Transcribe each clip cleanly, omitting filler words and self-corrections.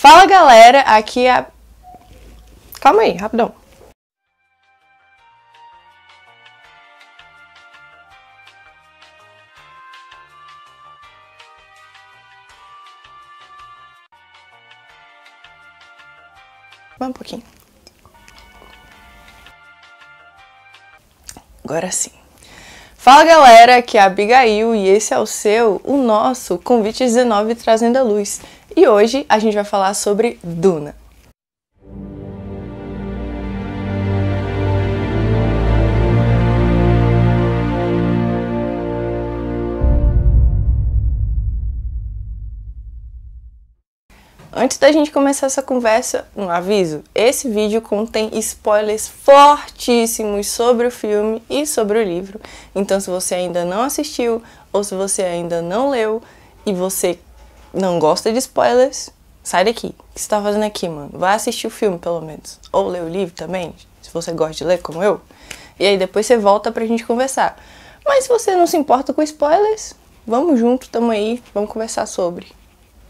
Fala galera, aqui é a... Calma aí, rapidão. Vai um pouquinho. Agora sim. Fala galera, aqui é a Abigail e esse é o nosso Convite 19 Trazendo a Luz. E hoje a gente vai falar sobre Duna. Antes da gente começar essa conversa, um aviso. Esse vídeo contém spoilers fortíssimos sobre o filme e sobre o livro. Então se você ainda não assistiu ou se você ainda não leu e você não gosta de spoilers, sai daqui. O que você tá fazendo aqui, mano? Vai assistir o filme, pelo menos. Ou ler o livro também, se você gosta de ler, como eu. E aí depois você volta pra gente conversar. Mas se você não se importa com spoilers, vamos junto, tamo aí, vamos conversar sobre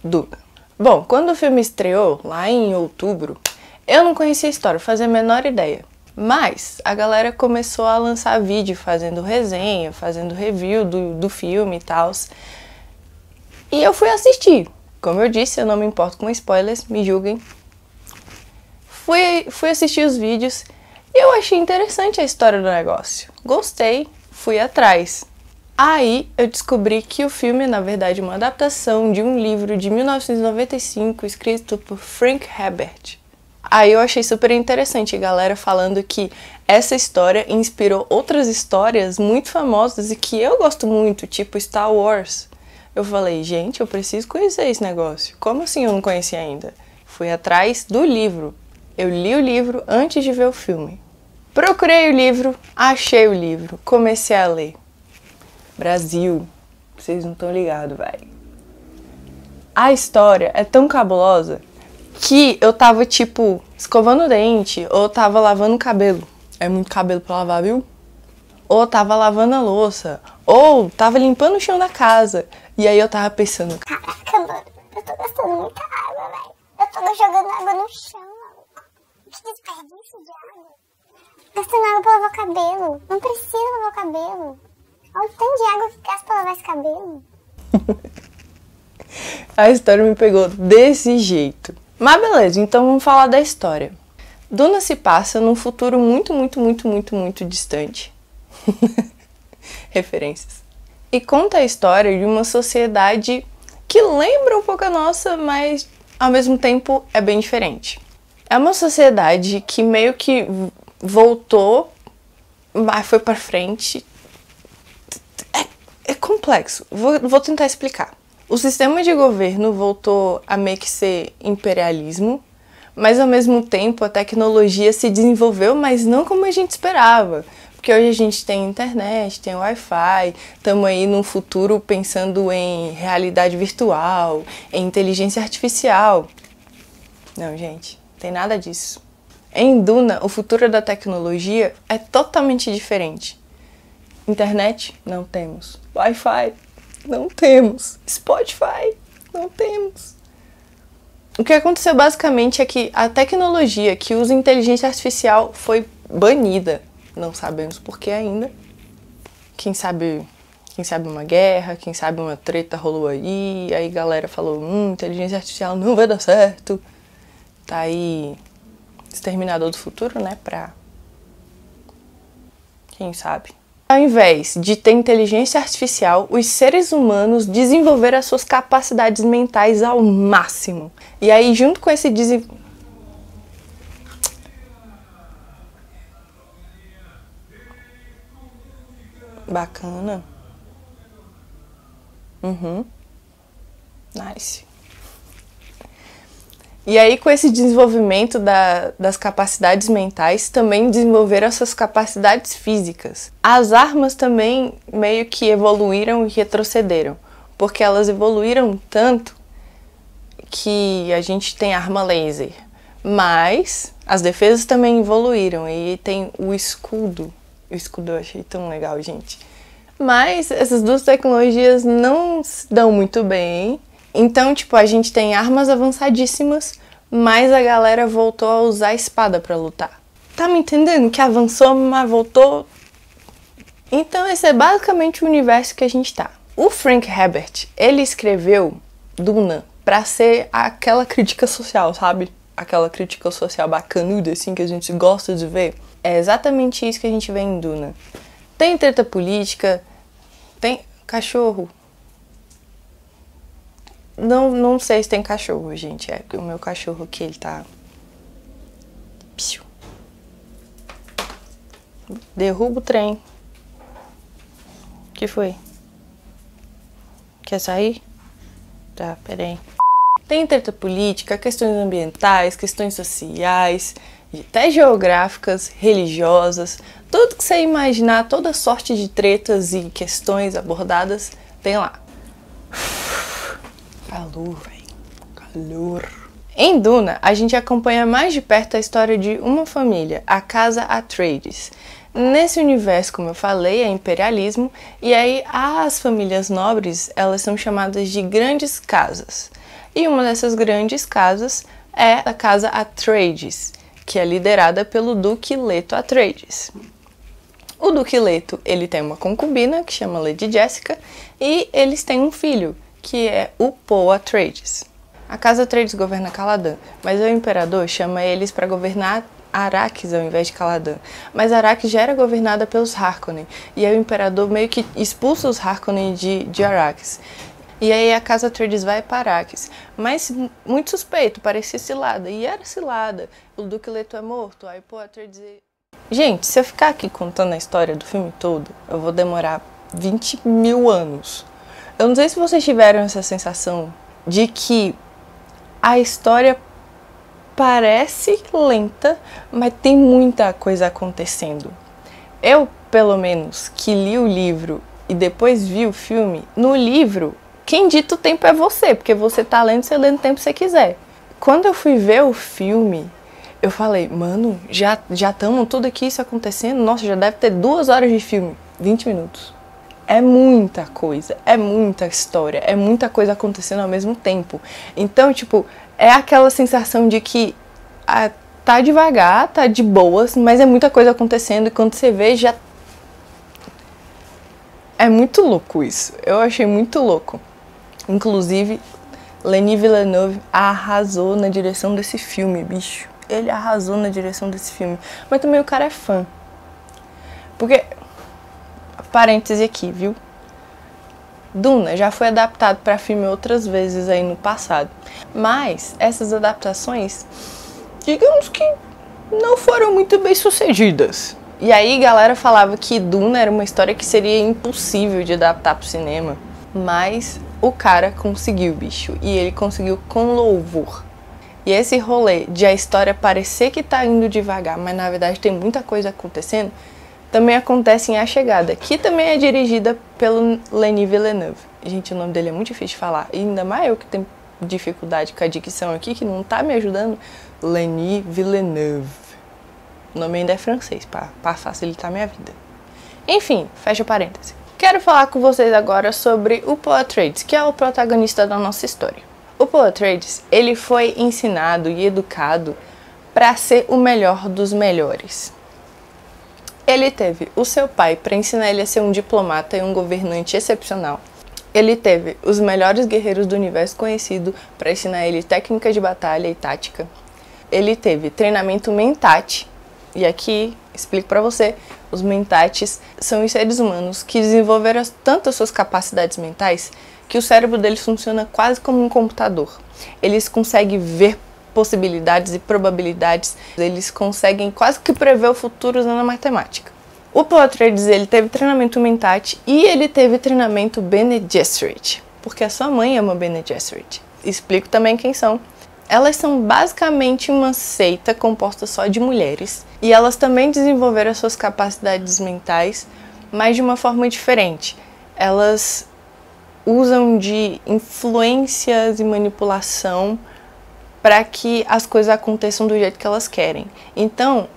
Duna. Bom, quando o filme estreou, lá em outubro, eu não conhecia a história, fazia a menor ideia. Mas a galera começou a lançar vídeo fazendo resenha, fazendo review do filme e tal. E eu fui assistir. Como eu disse, eu não me importo com spoilers, me julguem. Fui assistir os vídeos e eu achei interessante a história do negócio. Gostei, fui atrás. Aí eu descobri que o filme é, na verdade, uma adaptação de um livro de 1995 escrito por Frank Herbert. Aí eu achei super interessante a galera falando que essa história inspirou outras histórias muito famosas e que eu gosto muito, tipo Star Wars. Eu falei, gente, eu preciso conhecer esse negócio. Como assim eu não conhecia ainda? Fui atrás do livro. Eu li o livro antes de ver o filme. Procurei o livro, achei o livro, comecei a ler. Brasil, vocês não estão ligados, velho. A história é tão cabulosa que eu tava, tipo, escovando o dente ou tava lavando o cabelo. É muito cabelo pra lavar, viu? Ou tava lavando a louça, ou tava limpando o chão da casa. E aí eu tava pensando, caraca, mano, eu tô gastando muita água, velho. Eu tô jogando água no chão, maluco. Que desperdício de água. Gastando água pra lavar o cabelo. Não precisa lavar o cabelo. Olha o tanto de água que gasta pra lavar esse cabelo. A história me pegou desse jeito. Mas beleza, então vamos falar da história. Duna se passa num futuro muito distante. Referências. E conta a história de uma sociedade que lembra um pouco a nossa, mas ao mesmo tempo é bem diferente. É uma sociedade que meio que voltou, mas foi pra frente. É complexo, vou tentar explicar. O sistema de governo voltou a meio que ser imperialismo, mas ao mesmo tempo a tecnologia se desenvolveu, mas não como a gente esperava. Porque hoje a gente tem internet, tem Wi-Fi, estamos aí num futuro pensando em realidade virtual, em inteligência artificial. Não, gente, não tem nada disso. Em Duna, o futuro da tecnologia é totalmente diferente. Internet? Não temos. Wi-Fi? Não temos. Spotify? Não temos. O que aconteceu basicamente é que a tecnologia que usa inteligência artificial foi banida. Não sabemos por que ainda. Quem sabe uma guerra, quem sabe uma treta rolou aí a galera falou, inteligência artificial não vai dar certo. Tá aí Exterminador do Futuro, né, pra... quem sabe? Ao invés de ter inteligência artificial, os seres humanos desenvolveram as suas capacidades mentais ao máximo. E aí, junto com esse Bacana. Nice. E aí, com esse desenvolvimento das capacidades mentais, também desenvolveram essas capacidades físicas. As armas também meio que evoluíram e retrocederam, porque elas evoluíram tanto que a gente tem arma laser. Mas as defesas também evoluíram e tem o escudo. O escudo eu achei tão legal, gente. Mas essas duas tecnologias não se dão muito bem. Então, tipo, a gente tem armas avançadíssimas, mais a galera voltou a usar a espada pra lutar. Tá me entendendo? Que avançou, mas voltou. Então esse é basicamente o universo que a gente tá. O Frank Herbert, ele escreveu Duna pra ser aquela crítica social, sabe? Aquela crítica social bacanuda, assim, que a gente gosta de ver. É exatamente isso que a gente vê em Duna. Tem treta política, tem cachorro. Não sei se tem cachorro, gente. É o meu cachorro aqui, ele tá... Derruba o trem. O que foi? Quer sair? Tá, peraí. Tem treta política, questões ambientais, questões sociais, até geográficas, religiosas. Tudo que você imaginar, toda sorte de tretas e questões abordadas, tem lá. Calor, velho. Calor. Em Duna, a gente acompanha mais de perto a história de uma família, a Casa Atreides. Nesse universo, como eu falei, é imperialismo, e aí as famílias nobres, elas são chamadas de grandes casas. E uma dessas grandes casas é a Casa Atreides, que é liderada pelo Duque Leto Atreides. O Duque Leto, ele tem uma concubina, que chama Lady Jessica, e eles têm um filho, que é o Paul Atreides. A Casa Atreides governa Caladan, mas o imperador chama eles para governar Arrakis ao invés de Caladan. Mas Arrakis já era governada pelos Harkonnen, e aí o imperador meio que expulsa os Harkonnen de Arrakis. E aí a Casa Atreides vai para Arrakis. Mas muito suspeito, parecia cilada, e era cilada. O Duque Leto é morto, aí Paul Atreides... Gente, se eu ficar aqui contando a história do filme todo, eu vou demorar 20 mil anos. Eu não sei se vocês tiveram essa sensação de que a história parece lenta, mas tem muita coisa acontecendo. Eu, pelo menos, que li o livro e depois vi o filme, no livro, quem dita o tempo é você, porque você tá lendo, você lê no tempo que você quiser. Quando eu fui ver o filme, eu falei, mano, já estamos tudo aqui isso acontecendo? Nossa, já deve ter 2 horas de filme, 20 minutos. É muita coisa, é muita história, é muita coisa acontecendo ao mesmo tempo. Então, tipo, é aquela sensação de que tá devagar, tá de boas, mas é muita coisa acontecendo e quando você vê já... É muito louco isso, eu achei muito louco. Inclusive, Denis Villeneuve arrasou na direção desse filme, bicho. Ele arrasou na direção desse filme. Mas também o cara é fã. Porque... Parêntese aqui, viu? Duna já foi adaptado para filme outras vezes aí no passado. Mas essas adaptações, digamos que não foram muito bem sucedidas. E aí galera falava que Duna era uma história que seria impossível de adaptar pro cinema. Mas o cara conseguiu, bicho. E ele conseguiu com louvor. E esse rolê de a história parecer que tá indo devagar, mas na verdade tem muita coisa acontecendo, também acontece em A Chegada, que também é dirigida pelo Denis Villeneuve. Gente, o nome dele é muito difícil de falar, e ainda mais eu que tenho dificuldade com a dicção aqui, que não tá me ajudando. Denis Villeneuve. O nome ainda é francês, pra facilitar a minha vida. Enfim, fecha parênteses. Quero falar com vocês agora sobre o Paul Atreides, que é o protagonista da nossa história. O Paul Atreides, ele foi ensinado e educado para ser o melhor dos melhores. Ele teve o seu pai para ensinar ele a ser um diplomata e um governante excepcional. Ele teve os melhores guerreiros do universo conhecido para ensinar ele técnica de batalha e tática. Ele teve treinamento mentat, e aqui explico para você, os mentates são os seres humanos que desenvolveram tanto as suas capacidades mentais que o cérebro deles funciona quase como um computador. Eles conseguem ver possibilidades e probabilidades, eles conseguem quase que prever o futuro usando a matemática. O Paul Atreides, ele teve treinamento mentat e ele teve treinamento Bene Gesserit, porque a sua mãe é uma Bene Gesserit. Explico também quem são. Elas são basicamente uma seita composta só de mulheres e elas também desenvolveram as suas capacidades mentais, mas de uma forma diferente. Elas usam de influências e manipulação para que as coisas aconteçam do jeito que elas querem. Então,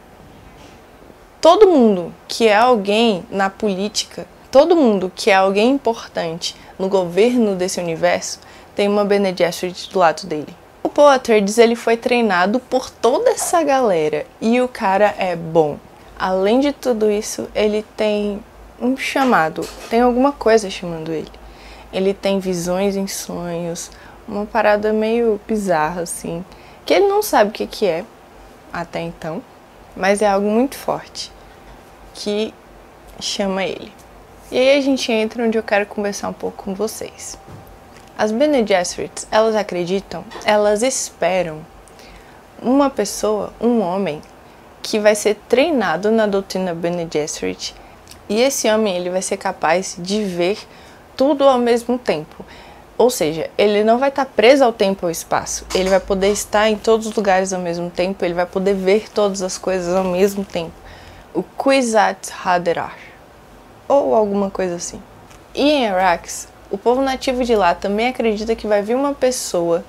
todo mundo que é alguém na política, todo mundo que é alguém importante no governo desse universo, tem uma Bene Gesserit do lado dele. O Paul Atreides, ele foi treinado por toda essa galera e o cara é bom. Além de tudo isso, ele tem um chamado, tem alguma coisa chamando ele. Ele tem visões em sonhos, uma parada meio bizarra assim, que ele não sabe o que é até então, mas é algo muito forte que chama ele. E aí a gente entra onde eu quero conversar um pouco com vocês. As Bene Gesserit, elas acreditam, elas esperam uma pessoa, um homem, que vai ser treinado na doutrina Bene Gesserit, e esse homem ele vai ser capaz de ver tudo ao mesmo tempo. Ou seja, ele não vai estar preso ao tempo e ao espaço, ele vai poder estar em todos os lugares ao mesmo tempo, ele vai poder ver todas as coisas ao mesmo tempo. O Kwisatz Haderach, ou alguma coisa assim. E em Arrakis, o povo nativo de lá também acredita que vai vir uma pessoa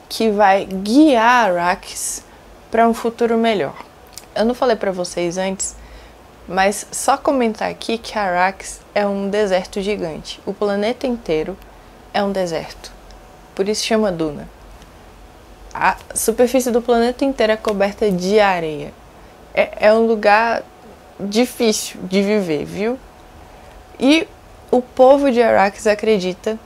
que vai guiar Arrakis para um futuro melhor. Eu não falei para vocês antes, mas só comentar aqui que Arrakis é um deserto gigante. O planeta inteiro é um deserto, por isso chama Duna. A superfície do planeta inteiro é coberta de areia. É um lugar difícil de viver, viu? E o povo de Arrakis acredita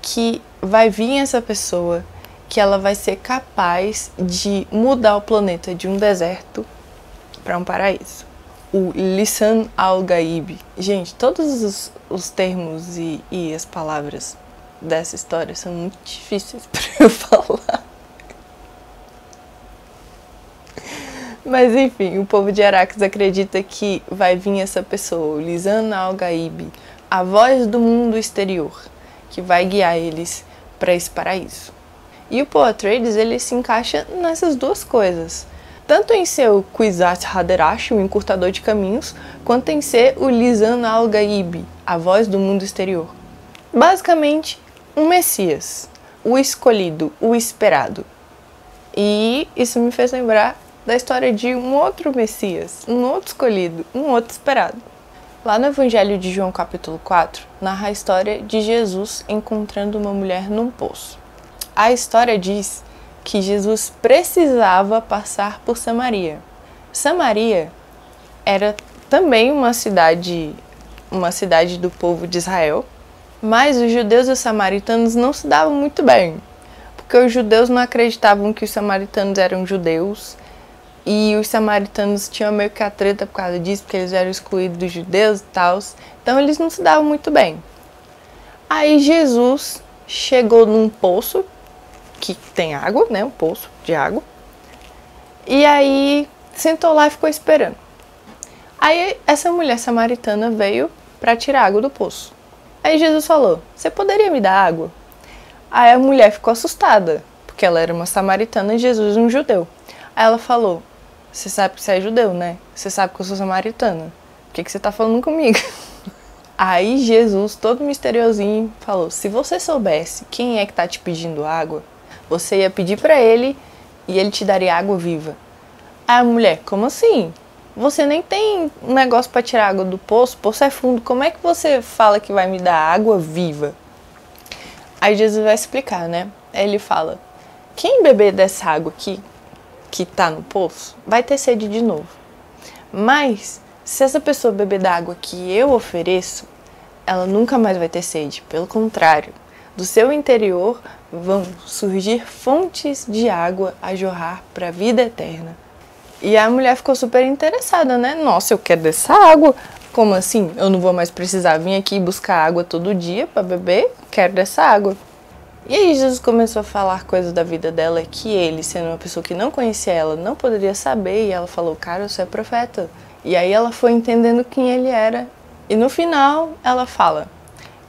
que vai vir essa pessoa, que ela vai ser capaz de mudar o planeta de um deserto para um paraíso. O Lisan al-Gaib. Gente, todos os termos e as palavras dessa história são muito difíceis para eu falar. Mas enfim, o povo de Arrakis acredita que vai vir essa pessoa, o Lisan al-Gaib, a voz do mundo exterior, que vai guiar eles para esse paraíso. E o Paul Atreides, ele se encaixa nessas duas coisas. Tanto em ser o Kwisatz Haderach, o encurtador de caminhos, quanto em ser o Lisan al-Gaib, a voz do mundo exterior. Basicamente, um Messias, o escolhido, o esperado. E isso me fez lembrar da história de um outro Messias, um outro escolhido, um outro esperado. Lá no Evangelho de João capítulo 4, narra a história de Jesus encontrando uma mulher num poço. A história diz que Jesus precisava passar por Samaria. Samaria era também uma cidade do povo de Israel, mas os judeus e os samaritanos não se davam muito bem, porque os judeus não acreditavam que os samaritanos eram judeus, e os samaritanos tinham meio que a treta por causa disso, porque eles eram excluídos dos judeus e tal, então eles não se davam muito bem. Aí Jesus chegou num poço, que tem água, né, um poço de água, e aí sentou lá e ficou esperando. Aí essa mulher samaritana veio para tirar água do poço. Aí Jesus falou: "Você poderia me dar água?" Aí a mulher ficou assustada, porque ela era uma samaritana e Jesus um judeu. Aí ela falou: "Você sabe que você é judeu, né? Você sabe que eu sou samaritana. Por que você tá falando comigo?" Aí Jesus, todo misteriosinho, falou: "Se você soubesse quem é que tá te pedindo água, você ia pedir pra ele e ele te daria água viva." Aí a mulher: "Como assim? Você nem tem um negócio pra tirar água do poço, o poço é fundo, como é que você fala que vai me dar água viva?" Aí Jesus vai explicar, né? Aí ele fala: "Quem beber dessa água aqui, que tá no poço, vai ter sede de novo. Mas, se essa pessoa beber da água que eu ofereço, ela nunca mais vai ter sede. Pelo contrário, do seu interior vão surgir fontes de água a jorrar para a vida eterna." E a mulher ficou super interessada, né? "Nossa, eu quero dessa água. Como assim? Eu não vou mais precisar vir aqui buscar água todo dia para beber? Quero dessa água." E aí Jesus começou a falar coisas da vida dela que ele, sendo uma pessoa que não conhecia ela, não poderia saber. E ela falou: "Cara, você é profeta." E aí ela foi entendendo quem ele era. E no final ela fala: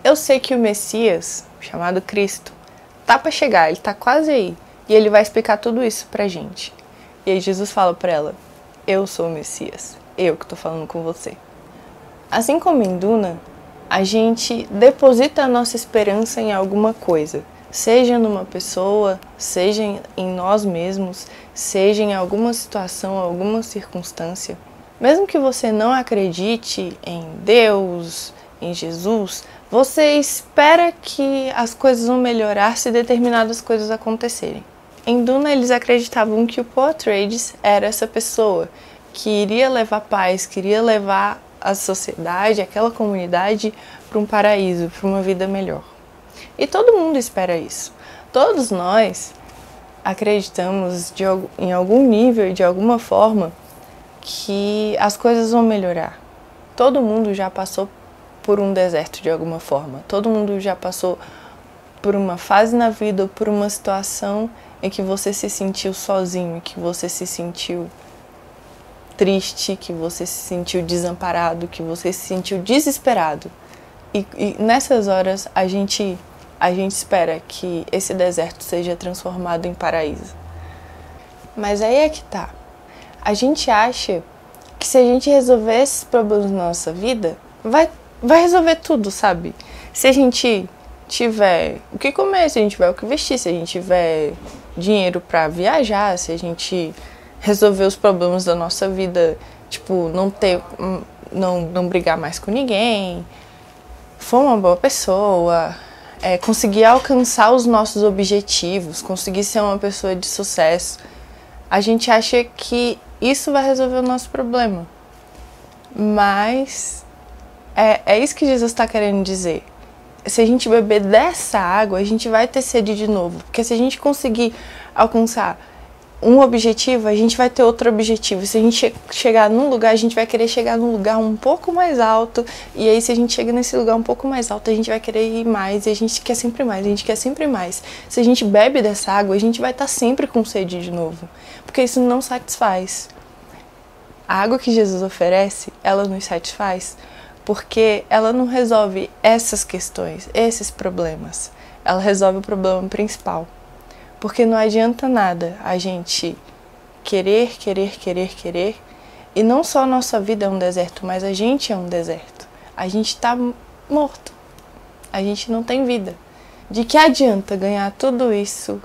"Eu sei que o Messias, chamado Cristo, tá para chegar, ele tá quase aí. E ele vai explicar tudo isso pra gente." E aí Jesus fala pra ela: "Eu sou o Messias, eu que tô falando com você." Assim como em Duna, a gente deposita a nossa esperança em alguma coisa. Seja numa pessoa, seja em nós mesmos, seja em alguma situação, alguma circunstância. Mesmo que você não acredite em Deus, em Jesus, você espera que as coisas vão melhorar se determinadas coisas acontecerem. Em Duna, eles acreditavam que o Paul Atreides era essa pessoa que iria levar paz, queria levar a sociedade, aquela comunidade, para um paraíso, para uma vida melhor. E todo mundo espera isso. Todos nós acreditamos em algum nível e de alguma forma que as coisas vão melhorar. Todo mundo já passou por um deserto de alguma forma. Todo mundo já passou por uma fase na vida ou por uma situação em que você se sentiu sozinho, que você se sentiu triste, que você se sentiu desamparado, que você se sentiu desesperado. E nessas horas a gente espera que esse deserto seja transformado em paraíso. Mas aí é que tá. A gente acha que se a gente resolver esses problemas na nossa vida, vai resolver tudo, sabe? Se a gente tiver o que comer, se a gente tiver o que vestir, se a gente tiver dinheiro pra viajar, se a gente resolver os problemas da nossa vida, tipo, não brigar mais com ninguém, for uma boa pessoa, conseguir alcançar os nossos objetivos, conseguir ser uma pessoa de sucesso, a gente acha que isso vai resolver o nosso problema. Mas é isso que Jesus está querendo dizer. Se a gente beber dessa água, a gente vai ter sede de novo. Porque se a gente conseguir alcançar um objetivo, a gente vai ter outro objetivo. Se a gente chegar num lugar, a gente vai querer chegar num lugar um pouco mais alto. E aí, se a gente chega nesse lugar um pouco mais alto, a gente vai querer ir mais. E a gente quer sempre mais, a gente quer sempre mais. Se a gente bebe dessa água, a gente vai estar sempre com sede de novo. Porque isso não satisfaz. A água que Jesus oferece, ela nos satisfaz porque ela não resolve essas questões, esses problemas. Ela resolve o problema principal. Porque não adianta nada a gente querer, e não só a nossa vida é um deserto, mas a gente é um deserto. A gente está morto. A gente não tem vida. De que adianta ganhar tudo isso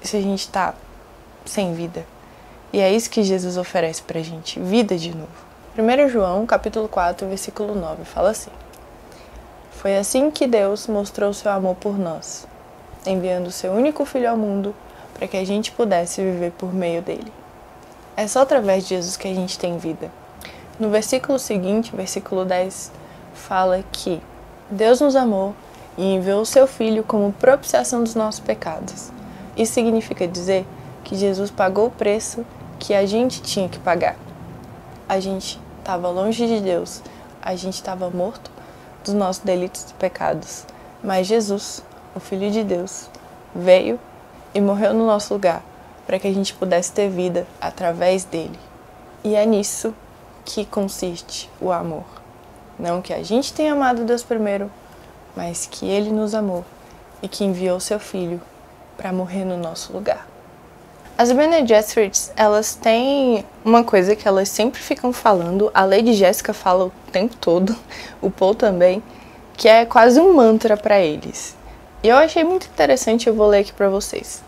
se a gente está sem vida? E é isso que Jesus oferece pra gente, vida de novo. 1 João, capítulo 4, versículo 9, fala assim: Foi assim que Deus mostrou seu amor por nós, enviando seu único Filho ao mundo para que a gente pudesse viver por meio dele. É só através de Jesus que a gente tem vida. No versículo seguinte, versículo 10, fala que Deus nos amou e enviou seu Filho como propiciação dos nossos pecados. Isso significa dizer que Jesus pagou o preço que a gente tinha que pagar. A gente estava longe de Deus, a gente estava morto dos nossos delitos e pecados. Mas Jesus, o Filho de Deus, veio e morreu no nosso lugar para que a gente pudesse ter vida através dele. E é nisso que consiste o amor. Não que a gente tenha amado Deus primeiro, mas que ele nos amou e que enviou seu Filho para morrer no nosso lugar. As Bene Gesserits, elas têm uma coisa que elas sempre ficam falando, a Lady Jéssica fala o tempo todo, o Paul também, que é quase um mantra para eles. E eu achei muito interessante, eu vou ler aqui para vocês.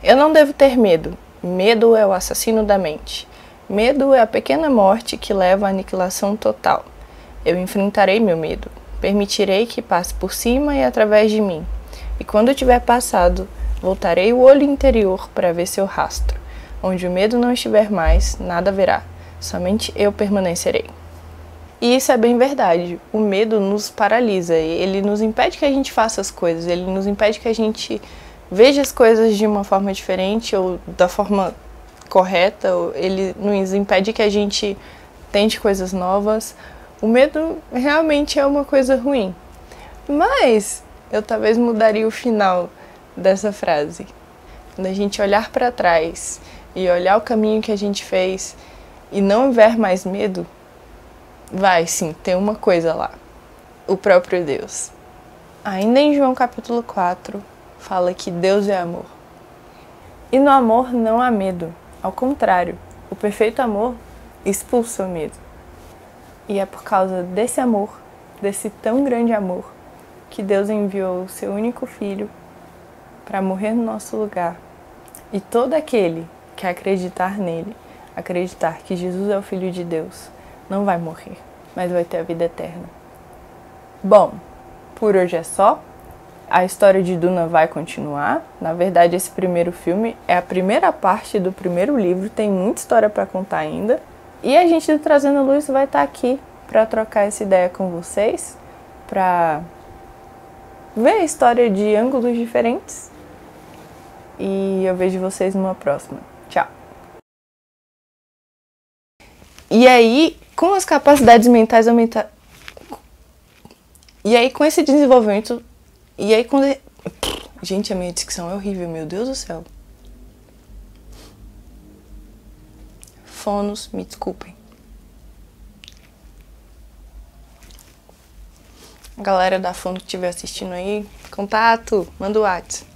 Eu não devo ter medo. Medo é o assassino da mente. Medo é a pequena morte que leva à aniquilação total. Eu enfrentarei meu medo. Permitirei que passe por cima e através de mim. E quando tiver passado, voltarei o olho interior para ver seu rastro. Onde o medo não estiver mais, nada haverá. Somente eu permanecerei. E isso é bem verdade. O medo nos paralisa. Ele nos impede que a gente faça as coisas. Ele nos impede que a gente veja as coisas de uma forma diferente ou da forma correta. Ele nos impede que a gente tente coisas novas. O medo realmente é uma coisa ruim. Mas eu talvez mudaria o final dessa frase. Quando a gente olhar para trás e olhar o caminho que a gente fez e não ver mais medo, vai sim ter uma coisa lá, o próprio Deus. Ainda em João capítulo 4, fala que Deus é amor. E no amor não há medo, ao contrário, o perfeito amor expulsa o medo. E é por causa desse amor, desse tão grande amor, que Deus enviou o seu único Filho para morrer no nosso lugar. E todo aquele que acreditar nele, acreditar que Jesus é o Filho de Deus, não vai morrer, mas vai ter a vida eterna. Bom, por hoje é só. A história de Duna vai continuar. Na verdade, esse primeiro filme é a primeira parte do primeiro livro, tem muita história para contar ainda. E a gente do Trazendo Luz vai estar aqui para trocar essa ideia com vocês, para ver a história de ângulos diferentes. E eu vejo vocês numa próxima. Tchau! E aí, com as capacidades mentais aumentadas... E aí, com esse desenvolvimento... E aí, quando... Gente, a minha dicção é horrível, meu Deus do céu. Fonos, me desculpem. Galera da Fono que estiver assistindo aí, contato, manda o WhatsApp.